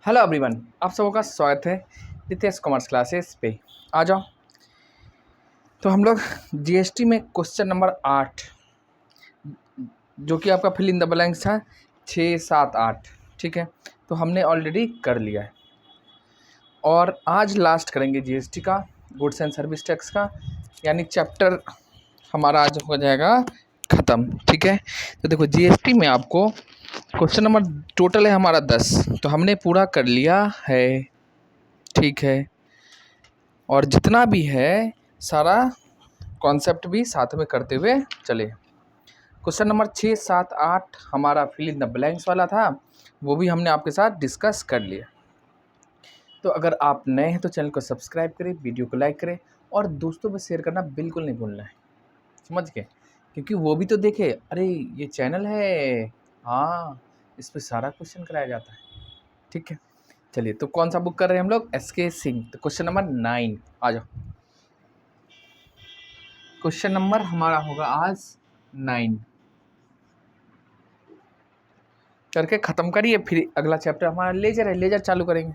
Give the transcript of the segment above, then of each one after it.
Hello everyone, आप सबों का स्वागत है नितेश कॉमर्स क्लासेस पे। आ जाओ। तो हम लोग जीएसटी में क्वेश्चन नंबर 8 जो कि आपका फिल इन द ब्लैंक्स है 6, 7, 8। ठीक है, तो हमने ऑलरेडी कर लिया है और आज लास्ट करेंगे जीएसटी का, गुड्स एंड सर्विस टैक्स का, यानी चैप्टर हमारा आज हो जाएगा ख़त्म। ठीक है, तो देखो जीएसटी में आपको क्वेश्चन नंबर टोटल है हमारा 10, तो हमने पूरा कर लिया है। ठीक है, और जितना भी है सारा कॉन्सेप्ट भी साथ में करते हुए चले। क्वेश्चन नंबर 6, 7, 8 हमारा फिल इन द ब्लैंक्स वाला था, वो भी हमने आपके साथ डिस्कस कर लिया। तो अगर आप नए हैं तो चैनल को सब्सक्राइब करें, वीडियो को लाइक करें और दोस्तों में शेयर करना बिल्कुल नहीं भूलना है। समझ गए? क्योंकि वो भी तो देखे, अरे ये चैनल है, हाँ इस पर सारा क्वेश्चन कराया जाता है। ठीक है, चलिए तो कौन सा बुक कर रहे हैं हम लोग? एसके सिंह। तो क्वेश्चन नंबर 9 आ जाओ। क्वेश्चन नंबर हमारा होगा आज 9 करके ख़त्म करिए, फिर अगला चैप्टर हमारा लेजर है, लेजर चालू करेंगे।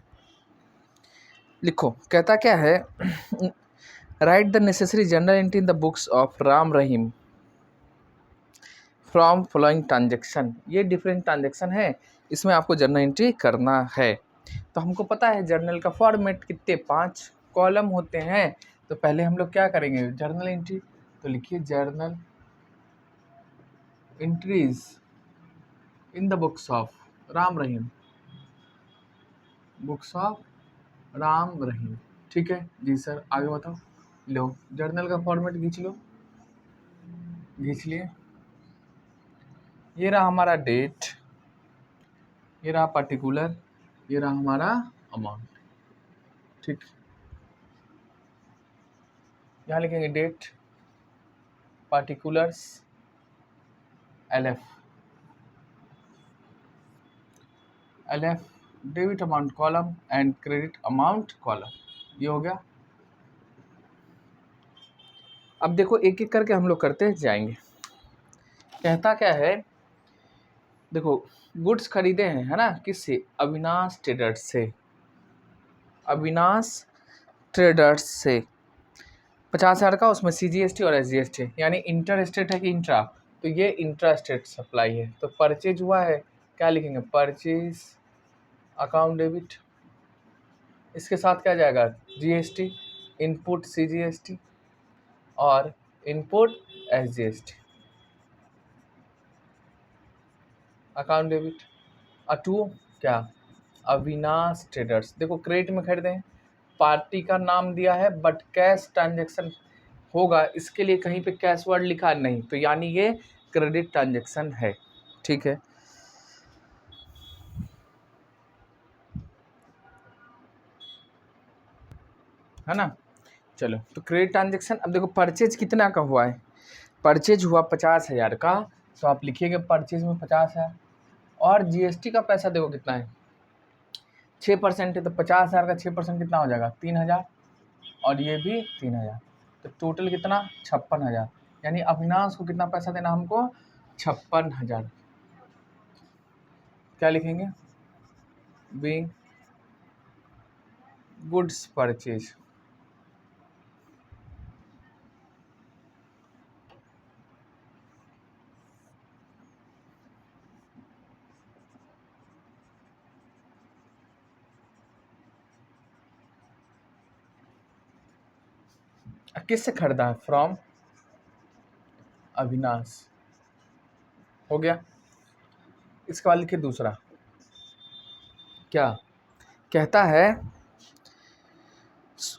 लिखो, कहता क्या है right the necessary general entry in the books of Ram Rahim from following transaction. ये डिफरेंट ट्रांजेक्शन है, इसमें आपको जर्नल एंट्री करना है। तो हमको पता है जर्नल का फॉर्मेट कितने 5 कॉलम होते हैं। तो पहले हम लोग क्या करेंगे? Journal entry. तो लिखिए journal entries in the books of Ram Rahim, books of Ram Rahim. ठीक है जी सर, आगे बताओ। लो जर्नल का फॉर्मेट खींच लो, खींच लिए। ये रहा हमारा डेट, ये रहा पर्टिकुलर, ये रहा हमारा अमाउंट। ठीक, यहाँ लिखेंगे date, particulars, LF, LF debit amount column and credit amount column. ये हो गया। अब देखो एक एक करके हम लोग करते जाएंगे। कहता क्या है, देखो गुड्स खरीदे हैं, है ना, किससे? अविनाश ट्रेडर्स से, अविनाश ट्रेडर्स से 50,000 का, उसमें सीजीएसटी और एसजीएसटी, यानी इंटर स्टेट है कि इंट्रा? तो ये इंट्रा स्टेट सप्लाई है। तो परचेज हुआ है, क्या लिखेंगे? परचेज अकाउंट डेबिट, इसके साथ क्या जाएगा? जीएसटी, इनपुट सीजीएसटी और input SGST, account debit. To क्या? अविनाश ट्रेडर्स। देखो क्रेडिट में खरीदे हैं, पार्टी का नाम दिया है बट कैश ट्रांजैक्शन होगा, इसके लिए कहीं पे कैश वर्ड लिखा नहीं, तो यानी ये क्रेडिट ट्रांजैक्शन है। ठीक है ना? चलो तो क्रेडिट ट्रांजैक्शन। अब देखो परचेज कितना का हुआ है? परचेज हुआ 50,000 का, तो आप लिखिएगा परचेज में 50,000 और जीएसटी का पैसा देखो कितना है, 6% है। तो 50,000 का 6% कितना हो जाएगा? 3,000 और ये भी 3,000, तो टोटल कितना? 56,000। यानी अविनाश को कितना पैसा देना हमको? 56,000। क्या लिखेंगे? Being goods purchase. किससे खरीदा है? फ्रॉम अविनाश। हो गया। इसके बाद लिखिए दूसरा। क्या कहता है?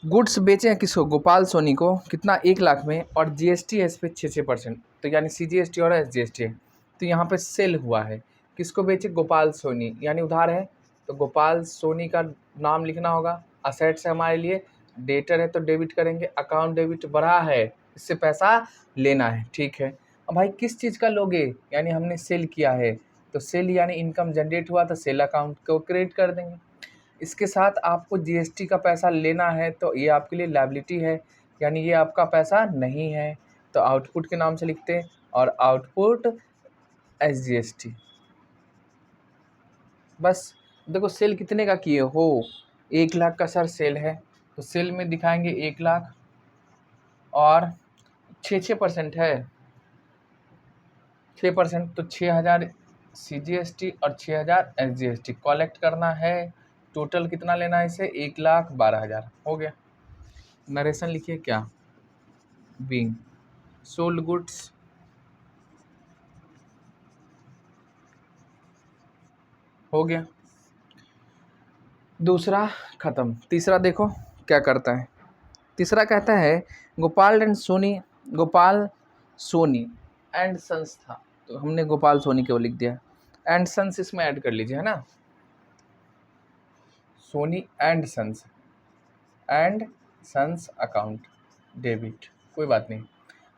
गुड्स बेचे हैं किसको? गोपाल सोनी को। कितना? 1,00,000 में, और जीएसटी है इस पर 6%, तो यानी सीजीएसटी और एसजीएसटी है। तो यहाँ पे सेल हुआ है, किसको बेचे? गोपाल सोनी, यानी उधार है, तो गोपाल सोनी का नाम लिखना होगा। असेट्स है हमारे लिए, डेटर है तो डेबिट करेंगे, अकाउंट डेबिट बढ़ा है, इससे पैसा लेना है। ठीक है, अब भाई किस चीज़ का लोगे? यानी हमने सेल किया है, तो सेल यानी इनकम जनरेट हुआ, तो सेल अकाउंट को क्रेडिट कर देंगे। इसके साथ आपको जीएसटी का पैसा लेना है, तो ये आपके लिए लायबिलिटी है, यानी ये आपका पैसा नहीं है, तो आउटपुट के नाम से लिखते हैं, और आउटपुट एसजीएसटी। बस देखो सेल कितने का किए हो, 1 लाख का सर सेल है, तो सेल में दिखाएंगे 1 लाख और 6% है, 6%, तो 6,000 CGST और 6,000 SGST कलेक्ट करना है। टोटल कितना लेना है इसे, 1,12,000 हो गया। नरेशन लिखिए क्या, बीइंग सोल्ड गुड्स हो गया। दूसरा खत्म। तीसरा देखो क्या करता है। तीसरा कहता है गोपाल सोनी एंड सन्स था, तो हमने गोपाल सोनी को लिख दिया, एंड सन्स इसमें ऐड कर लीजिए, है ना, Soni and sons account debit, कोई बात नहीं।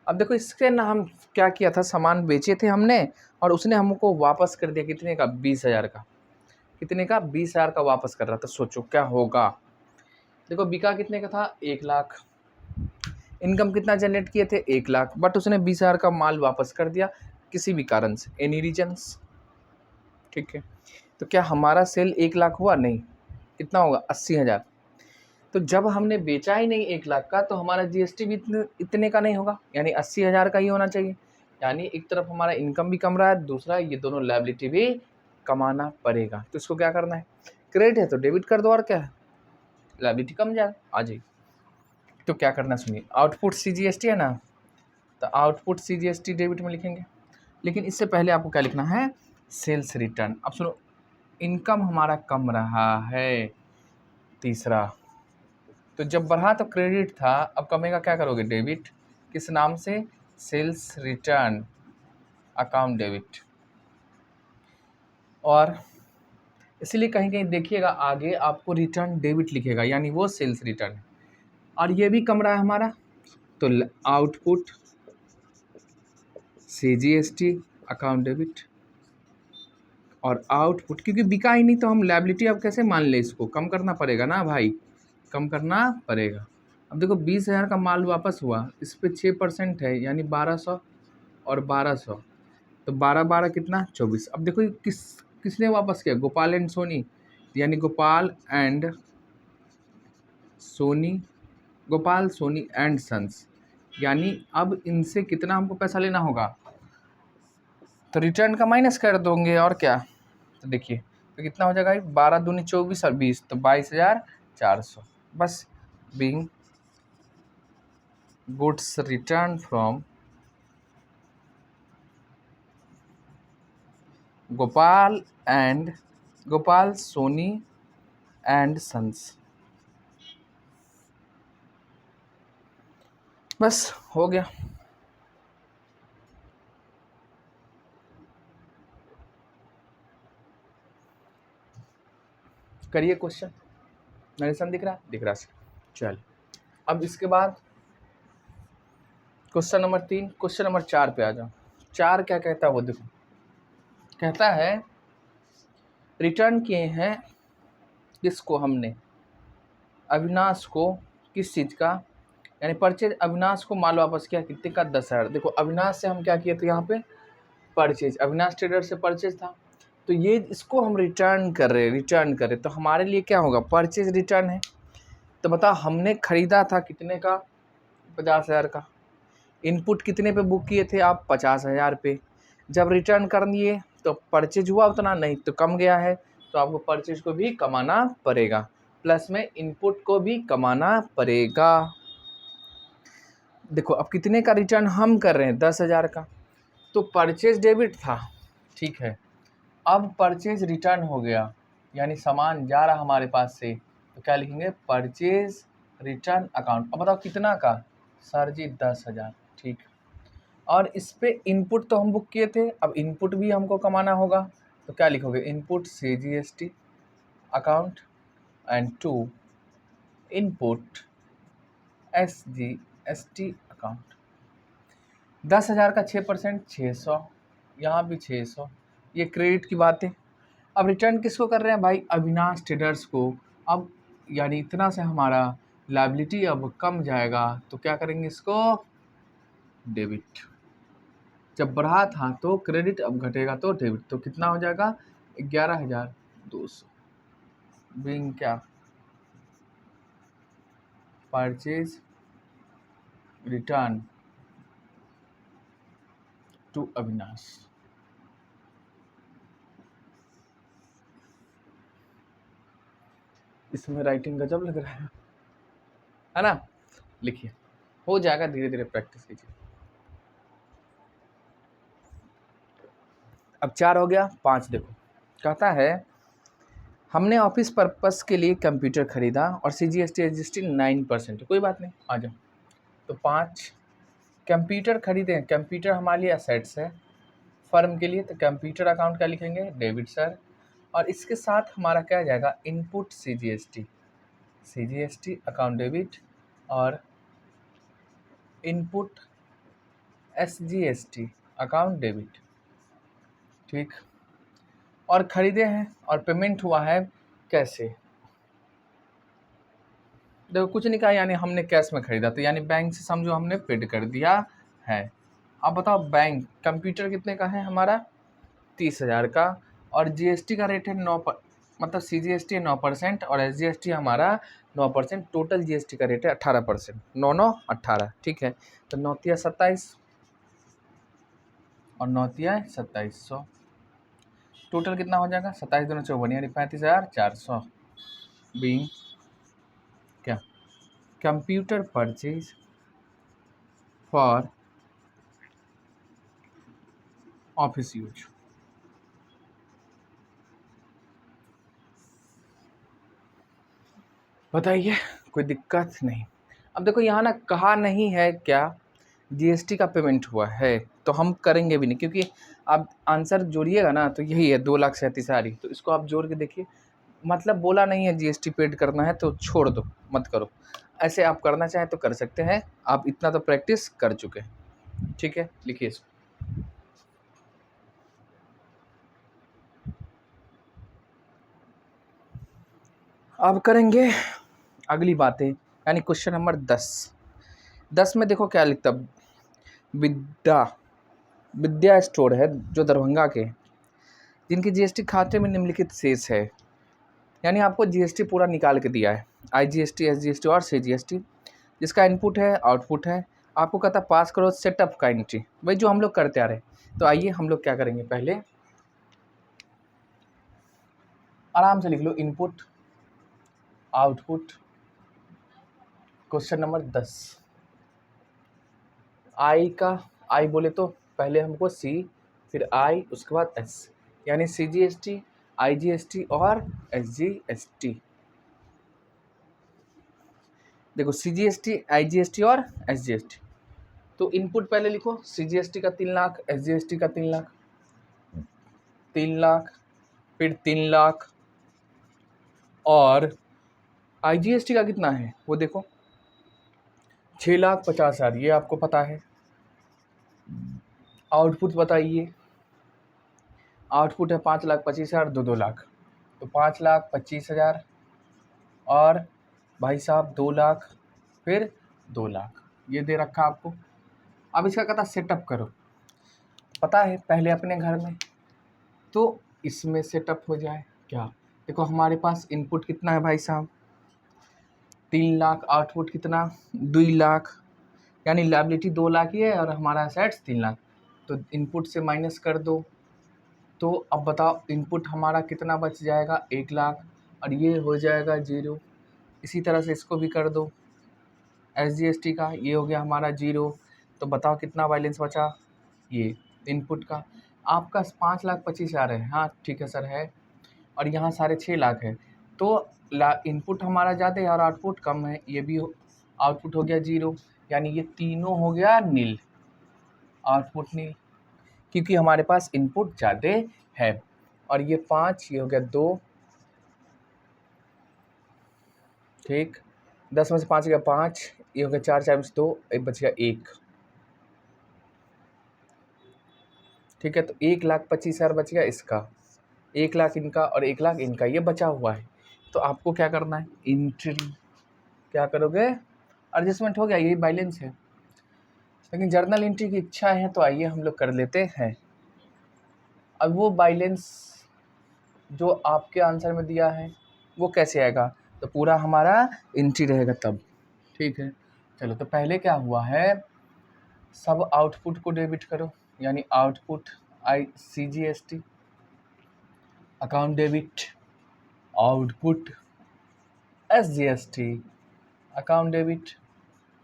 अब देखो इसके ना हम क्या किया था, सामान बेचे थे हमने और उसने हमको वापस कर दिया कितने का, 20,000 का। कितने का, 20,000 का वापस कर रहा था। सोचो क्या होगा। देखो बिका कितने का था, 1 लाख। इनकम कितना जनरेट किए थे, 1 लाख, बट उसने 20,000 का माल वापस कर दिया किसी भी कारण से, एनी रीजन्स। ठीक है, तो क्या हमारा सेल 1 लाख हुआ, नहीं, कितना होगा, 80,000। तो जब हमने बेचा ही नहीं 1 लाख का, तो हमारा GST भी इतने का नहीं होगा, यानी 80,000 का ही होना चाहिए। यानी एक तरफ हमारा इनकम भी कम रहा है, दूसरा ये दोनों लायबिलिटी भी कमाना पड़ेगा। तो इसको क्या करना है, क्रेडिट है तो डेबिट कर दो, और क्या है, लायबिलिटी कम जाए आ जाएगी। तो क्या करना सुनिए, आउटपुट CGST है ना, तो आउटपुट CGST डेबिट में लिखेंगे, लेकिन इससे पहले आपको क्या लिखना है, सेल्स रिटर्न। अब सुनो, इनकम हमारा कम रहा है, तीसरा, तो जब बढ़ा तो क्रेडिट था, अब कमेगा क्या करोगे, डेबिट, किस नाम से, सेल्स रिटर्न अकाउंट डेबिट। और इसलिए कहीं कहीं देखिएगा आगे आपको रिटर्न डेबिट लिखेगा, यानी वो सेल्स रिटर्न। और ये भी कम रहा है हमारा, तो आउटपुट CGST अकाउंट डेबिट। और आउटपुट क्योंकि बिका ही नहीं तो हम लायबिलिटी अब कैसे मान ले, इसको कम करना पड़ेगा ना भाई, कम करना पड़ेगा। अब देखो 20,000 का माल वापस हुआ, इस पर 6% है, यानी 1,200 और 1,200, तो 12 कितना, 24। अब देखो किसने वापस किया, गोपाल एंड सोनी, यानी गोपाल सोनी एंड सन्स, यानी अब इनसे कितना हमको पैसा लेना होगा, तो रिटर्न का माइनस कर दोगे और क्या। तो देखिए तो कितना हो जाएगा, 12 दूनी 24 और 20, तो 22,400। बस, being goods return from Gopal Soni and sons. बस हो गया। करिए क्वेश्चन, नरेशन दिख रहा है, दिख रहा है। चल अब इसके बाद क्वेश्चन नंबर 3, क्वेश्चन नंबर 4 पे आ जाओ। 4 क्या कहता है वो देखो, कहता है रिटर्न किए हैं किसको, हमने अविनाश को, किस चीज़ का, यानी परचेज, अविनाश को माल वापस किया कितने का, 10,000। देखो अविनाश से हम क्या किए थे यहाँ पे, परचेज, अविनाश ट्रेडर से परचेज था, तो ये इसको हम रिटर्न कर रहे, तो हमारे लिए क्या होगा, परचेज रिटर्न है। तो बताओ हमने खरीदा था कितने का, 50,000 का। इनपुट कितने पे बुक किए थे आप, 50,000 पे। जब रिटर्न कर दिए तो परचेज हुआ उतना, नहीं तो कम गया है, तो आपको परचेज को भी कमाना पड़ेगा, प्लस में इनपुट को भी कमाना पड़ेगा। देखो अब कितने का रिटर्न हम कर रहे हैं, 10,000 का, तो परचेज डेबिट था, ठीक है। अब परचेज रिटर्न हो गया, यानी सामान जा रहा हमारे पास से, तो क्या लिखेंगे, परचेज रिटर्न अकाउंट। अब बताओ कितना का, सर जी 10,000, ठीक। और इस पे इनपुट तो हम बुक किए थे, अब इनपुट भी हमको कमाना होगा, तो क्या लिखोगे, input CGST account and to input SGST account. 10,000 का 6%, 600, यहाँ भी 600, ये क्रेडिट की बात है। अब रिटर्न किसको कर रहे हैं भाई, अविनाश ट्रेडर्स को। अब यानी इतना से हमारा लायबिलिटी अब कम जाएगा, तो क्या करेंगे इसको, डेबिट। जब बढ़ा था तो क्रेडिट, अब घटेगा तो डेबिट, तो कितना हो जाएगा, 11,200। बीइंग क्या, परचेज रिटर्न टू अविनाश। इसमें राइटिंग गजब लग रहा है ना। लिखिए, हो जाएगा, धीरे धीरे प्रैक्टिस कीजिए। अब 4 हो गया, 5 देखो, कहता है हमने ऑफिस पर्पस के लिए कंप्यूटर खरीदा और CGST एसजीएसटी 9%। कोई बात नहीं, आ जाओ। तो 5 कंप्यूटर खरीदे, कंप्यूटर हमारे लिए असेट्स है फर्म के लिए, तो कंप्यूटर अकाउंट का लिखेंगे डेबिट सर, और इसके साथ हमारा क्या आ जाएगा, इनपुट CGST अकाउंट डेबिट और इनपुट SGST अकाउंट डेबिट। ठीक, और खरीदे हैं और पेमेंट हुआ है कैसे, देखो कुछ नहीं कहा, यानी हमने कैश में खरीदा, तो यानी बैंक से समझो हमने पेड कर दिया है। अब बताओ बैंक कंप्यूटर कितने का है हमारा, 30,000 का, और GST का रेट है 9, मतलब CGST है 9% और SGST हमारा 9%, टोटल GST का रेट है 18%, 9 9 18। ठीक है, तो 9 तिया 27 और 9 तिया 2700, टोटल कितना हो जाएगा, 27 दूनी 54 यानी 35,400। बीइंग क्या, computer purchase for office use. बताइए, कोई दिक्कत नहीं। अब देखो यहाँ ना कहा नहीं है क्या GST का पेमेंट हुआ है, तो हम करेंगे भी नहीं, क्योंकि आप आंसर जोड़िएगा ना तो यही है 2,37,000। तो इसको आप जोड़ के देखिए, मतलब बोला नहीं है GST पेड करना है तो छोड़ दो, मत करो। ऐसे आप करना चाहें तो कर सकते हैं, आप इतना तो प्रैक्टिस कर चुके हैं। ठीक है, लिखिए इसको। अब करेंगे अगली बातें, यानी क्वेश्चन नंबर 10 में देखो क्या लिखता, विद्या स्टोर है जो दरभंगा के, जिनके GST खाते में निम्नलिखित शेष है, यानी आपको GST पूरा निकाल के दिया है, IGST SGST और CGST, जिसका इनपुट है आउटपुट है। आपको कहता है पास करो सेटअप का एंट्री, वही जो हम लोग करते आ रहे हैं। तो आइए हम लोग क्या करेंगे, पहले आराम से लिख लो, इनपुट आउटपुट, क्वेश्चन नंबर 10। आई बोले तो पहले हमको C, फिर I, उसके बाद S, यानी CGST IGST और SGST। देखो CGST IGST और SGST, तो इनपुट पहले लिखो, CGST का 3 लाख, SGST का 3 लाख, 3 लाख, फिर 3 लाख, और IGST का कितना है वो देखो 6,50,000, ये आपको पता है। आउटपुट बताइए, आउटपुट है 5,25,000, 2 लाख, तो 5,25,000 और भाई साहब 2 लाख, फिर 2 लाख, ये दे रखा आपको। अब इसका कहता सेटअप करो, पता है पहले अपने घर में, तो इसमें सेटअप हो जाए क्या, देखो हमारे पास इनपुट कितना है भाई साहब 3 लाख, आउटपुट कितना 2 लाख, यानी लायबिलिटी 2 लाख ही है और हमारा एसेट्स 3 लाख, तो इनपुट से माइनस कर दो। तो अब बताओ इनपुट हमारा कितना बच जाएगा 1 लाख, और ये हो जाएगा 0। इसी तरह से इसको भी कर दो, SGST का ये हो गया हमारा 0। तो बताओ कितना बैलेंस बचा, ये इनपुट का आपका 5,25,000 है, हाँ ठीक है सर है, और यहाँ 6.5 लाख है, तो इनपुट हमारा ज़्यादा है और आउटपुट कम है, ये भी आउटपुट हो गया 0, यानी ये तीनों हो गया नील, आउटपुट नील, क्योंकि हमारे पास इनपुट ज़्यादा है। और ये 5, ये हो गया 2, ठीक, 10 में से 5 गया 5, ये हो गया 4, 4 में से 2, एक बच गया 1, ठीक है। तो 1,25,000 बच गया इसका, 1 लाख इनका और 1 लाख इनका, ये बचा हुआ है। तो आपको क्या करना है, एंट्री क्या करोगे, एडजस्टमेंट हो गया, यही बैलेंस है। लेकिन जर्नल एंट्री की इच्छा है तो आइए हम लोग कर लेते हैं। अब वो बैलेंस जो आपके आंसर में दिया है वो कैसे आएगा, तो पूरा हमारा एंट्री रहेगा तब। ठीक है, चलो तो पहले क्या हुआ है, सब आउटपुट को डेबिट करो, यानी output CGST account debit, output SGST account debit,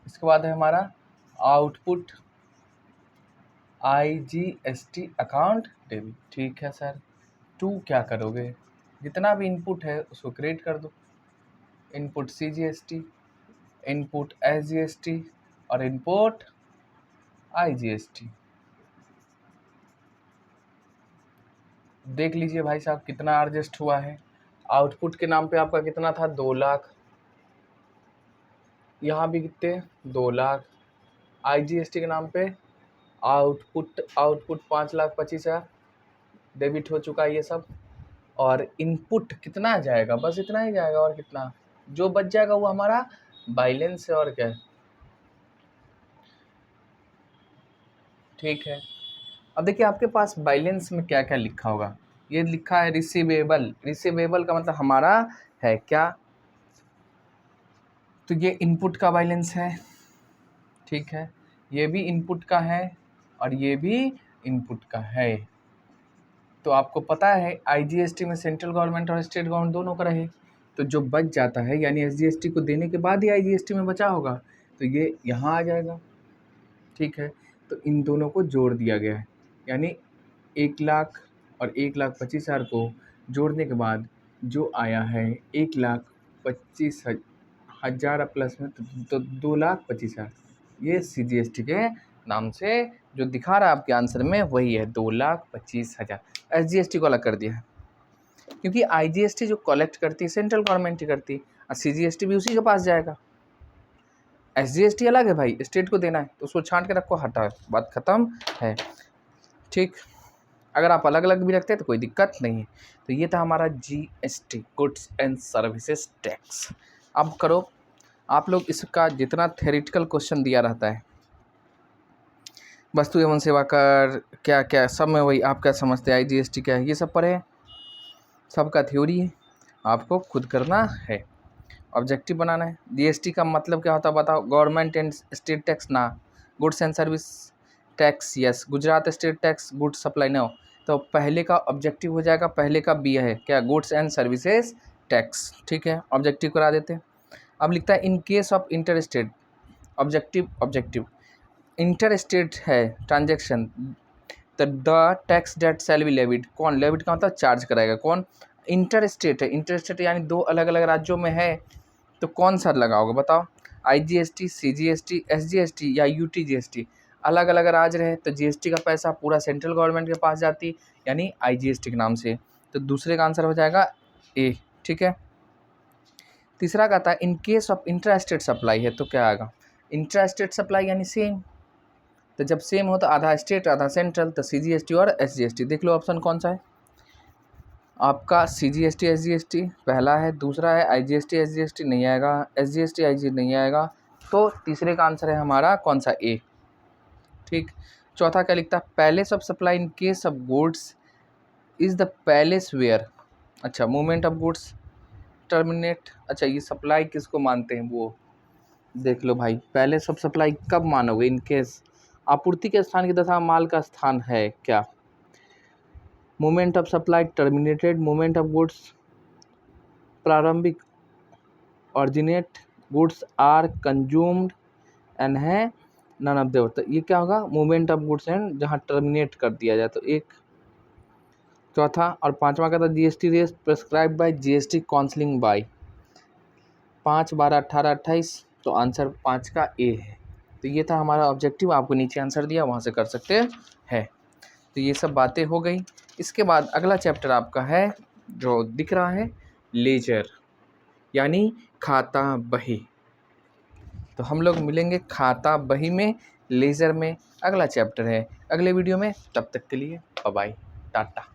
इसके बाद है हमारा आउटपुट IGST अकाउंट डेबिट। ठीक है सर, टू क्या करोगे, जितना भी इनपुट है उसको क्रिएट कर दो, इनपुट CGST, इनपुट SGST और इनपुट IGST। देख लीजिए भाई साहब कितना एडजस्ट हुआ है। आउटपुट के नाम पे आपका कितना था, 2 लाख, यहाँ भी कितने 2 लाख, IGST के नाम पे आउटपुट 5,25,000 डेबिट हो चुका है ये सब। और इनपुट कितना जाएगा, बस इतना ही जाएगा, और कितना जो बच जाएगा वो हमारा बैलेंस है, और क्या है। ठीक है, अब देखिए आपके पास बैलेंस में क्या क्या लिखा होगा, ये लिखा है रिसीवेबल। रिसीवेबल का मतलब हमारा है क्या, तो ये इनपुट का बैलेंस है। ठीक है, ये भी इनपुट का है और ये भी इनपुट का है। तो आपको पता है IGST में सेंट्रल गवर्नमेंट और स्टेट गवर्नमेंट दोनों का रहे, तो जो बच जाता है यानी SGST को देने के बाद ही IGST में बचा होगा, तो ये यहाँ आ जाएगा। ठीक है, तो इन दोनों को जोड़ दिया गया है, यानी 1 लाख और 1,25,000 को जोड़ने के बाद जो आया है 1,25,000 प्लस में तो 2,25,000, ये CGST के नाम से जो दिखा रहा है आपके आंसर में वही है, 2,25,000। SGST को अलग कर दिया है क्योंकि IGST जो कलेक्ट करती है सेंट्रल गवर्नमेंट ही करती है, और CGST भी उसी के पास जाएगा। SGST अलग है भाई, स्टेट को देना है तो उसको छांट के रखो, हटा, बात खत्म है। ठीक, अगर आप अलग अलग भी रखते हैं तो कोई दिक्कत नहीं है। तो ये था हमारा GST, goods and services tax. अब करो आप लोग, इसका जितना थ्योरेटिकल क्वेश्चन दिया रहता है, वस्तु एवं सेवा कर क्या क्या, सब में वही आप क्या समझते हैं IGST क्या है, ये सब पढ़े, सबका थ्योरी है, आपको खुद करना है, ऑब्जेक्टिव बनाना है। GST का मतलब क्या होता है बताओ, गवर्नमेंट एंड स्टेट टैक्स ना, goods and service tax yes, Gujarat state tax, goods supply no. तो पहले का ऑब्जेक्टिव हो जाएगा, पहले का बी है क्या, गुड्स एंड सर्विसेज टैक्स। ठीक है, ऑब्जेक्टिव करा देते हैं। अब लिखता है in case of inter state, objective inter state है transaction, the tax debt shall be levied, कौन लेविड का मतलब चार्ज कराएगा, कौन, इंटर स्टेट है, इंटर स्टेट यानी 2 अलग अलग राज्यों में है, तो कौन सा लगाओगे बताओ, IGST, CGST, SGST या UTGST। अलग अलग राज्य रहे तो GST का पैसा पूरा सेंट्रल गवर्नमेंट के पास जाती, यानी IGST के नाम से, तो दूसरे का आंसर हो जाएगा A। ठीक है, तीसरा का था इन case of intra state supply है, तो क्या आएगा, इंट्रा स्टेट सप्लाई यानी सेम, तो जब सेम हो तो आधा स्टेट आधा सेंट्रल, तो CGST और SGST। देख लो ऑप्शन कौन सा है आपका, CGST SGST पहला है, दूसरा है IGST SGST नहीं आएगा, SGST IGST नहीं आएगा, तो तीसरे का आंसर है हमारा कौन सा, A। ठीक, चौथा क्या लिखता है, palace of supply in case of goods is the palace where, अच्छा मूवमेंट ऑफ गुड्स टर्मिनेट, अच्छा ये सप्लाई किसको मानते हैं वो देख लो भाई, पैलेस ऑफ सप्लाई कब मानोगे, इन केस आपूर्ति के स्थान की तथा माल का स्थान है क्या, movement of supply terminated, movement of goods प्रारंभिक, originate goods are consumed and है नन ऑफ देवर, तो ये क्या होगा, मूवमेंट ऑफ गुड्स एंड जहाँ टर्मिनेट कर दिया जाए तो एक। चौथा और पांचवा का था GST rates prescribe by GST counselling by, 5, 12, 18, 28, तो आंसर 5 का A है। तो ये था हमारा ऑब्जेक्टिव, आपको नीचे आंसर दिया वहाँ से कर सकते हैं। तो ये सब बातें हो गई। इसके बाद अगला चैप्टर आपका है जो दिख रहा है लेजर, यानी खाता बही। तो हम लोग मिलेंगे खाता बही में, लेजर में अगला चैप्टर है अगले वीडियो में। तब तक के लिए बाय बाय, टाटा।